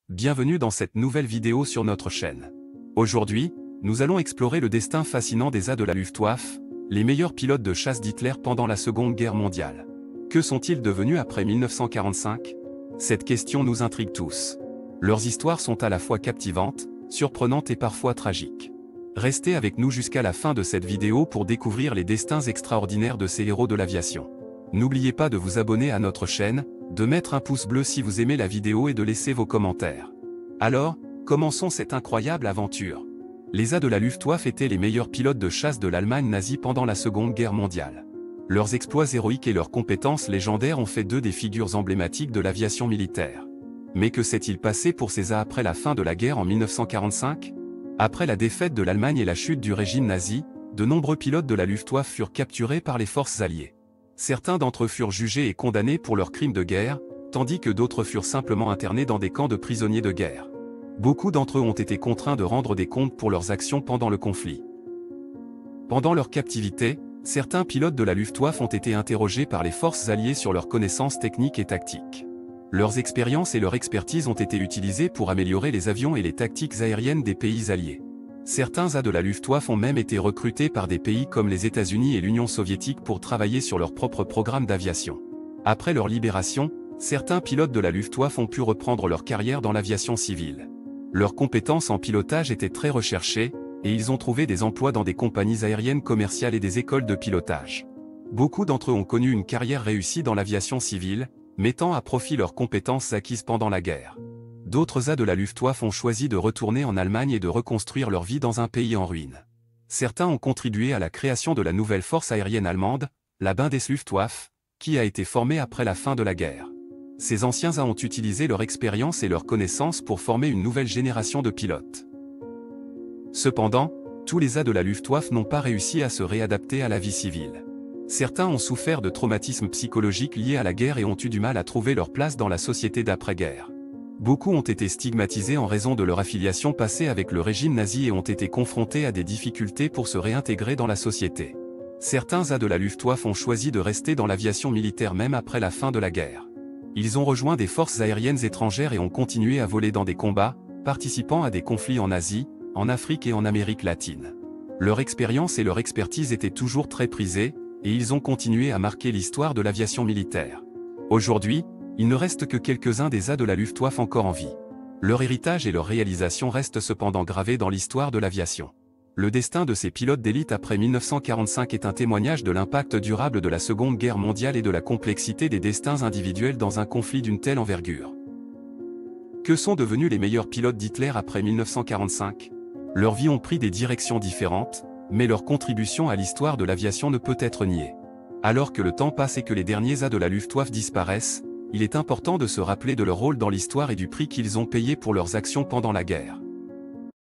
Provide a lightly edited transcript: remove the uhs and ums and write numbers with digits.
Bienvenue dans cette nouvelle vidéo sur notre chaîne. Aujourd'hui, nous allons explorer le destin fascinant des A de la Luftwaffe, les meilleurs pilotes de chasse d'Hitler pendant la Seconde Guerre mondiale. Que sont-ils devenus après 1945? Cette question nous intrigue tous. Leurs histoires sont à la fois captivantes, surprenantes et parfois tragiques. Restez avec nous jusqu'à la fin de cette vidéo pour découvrir les destins extraordinaires de ces héros de l'aviation. N'oubliez pas de vous abonner à notre chaîne, de mettre un pouce bleu si vous aimez la vidéo et de laisser vos commentaires. Alors, commençons cette incroyable aventure. Les A de la Luftwaffe étaient les meilleurs pilotes de chasse de l'Allemagne nazie pendant la Seconde Guerre mondiale. Leurs exploits héroïques et leurs compétences légendaires ont fait d'eux des figures emblématiques de l'aviation militaire. Mais que s'est-il passé pour ces A après la fin de la guerre en 1945? Après la défaite de l'Allemagne et la chute du régime nazi, de nombreux pilotes de la Luftwaffe furent capturés par les forces alliées. Certains d'entre eux furent jugés et condamnés pour leurs crimes de guerre, tandis que d'autres furent simplement internés dans des camps de prisonniers de guerre. Beaucoup d'entre eux ont été contraints de rendre des comptes pour leurs actions pendant le conflit. Pendant leur captivité, certains pilotes de la Luftwaffe ont été interrogés par les forces alliées sur leurs connaissances techniques et tactiques. Leurs expériences et leur expertise ont été utilisées pour améliorer les avions et les tactiques aériennes des pays alliés. Certains A de la Luftwaffe ont même été recrutés par des pays comme les États-Unis et l'Union soviétique pour travailler sur leur propre programme d'aviation. Après leur libération, certains pilotes de la Luftwaffe ont pu reprendre leur carrière dans l'aviation civile. Leurs compétences en pilotage étaient très recherchées, et ils ont trouvé des emplois dans des compagnies aériennes commerciales et des écoles de pilotage. Beaucoup d'entre eux ont connu une carrière réussie dans l'aviation civile, mettant à profit leurs compétences acquises pendant la guerre. D'autres A de la Luftwaffe ont choisi de retourner en Allemagne et de reconstruire leur vie dans un pays en ruine. Certains ont contribué à la création de la nouvelle force aérienne allemande, la Bundesluftwaffe, qui a été formée après la fin de la guerre. Ces anciens A ont utilisé leur expérience et leurs connaissances pour former une nouvelle génération de pilotes. Cependant, tous les A de la Luftwaffe n'ont pas réussi à se réadapter à la vie civile. Certains ont souffert de traumatismes psychologiques liés à la guerre et ont eu du mal à trouver leur place dans la société d'après-guerre. Beaucoup ont été stigmatisés en raison de leur affiliation passée avec le régime nazi et ont été confrontés à des difficultés pour se réintégrer dans la société. Certains A de la Luftwaffe ont choisi de rester dans l'aviation militaire même après la fin de la guerre. Ils ont rejoint des forces aériennes étrangères et ont continué à voler dans des combats, participant à des conflits en Asie, en Afrique et en Amérique latine. Leur expérience et leur expertise étaient toujours très prisées, et ils ont continué à marquer l'histoire de l'aviation militaire. Aujourd'hui, il ne reste que quelques-uns des A de la Luftwaffe encore en vie. Leur héritage et leur réalisation restent cependant gravés dans l'histoire de l'aviation. Le destin de ces pilotes d'élite après 1945 est un témoignage de l'impact durable de la Seconde Guerre mondiale et de la complexité des destins individuels dans un conflit d'une telle envergure. Que sont devenus les meilleurs pilotes d'Hitler après 1945? Leurs vies ont pris des directions différentes, mais leur contribution à l'histoire de l'aviation ne peut être niée. Alors que le temps passe et que les derniers A de la Luftwaffe disparaissent, il est important de se rappeler de leur rôle dans l'histoire et du prix qu'ils ont payé pour leurs actions pendant la guerre.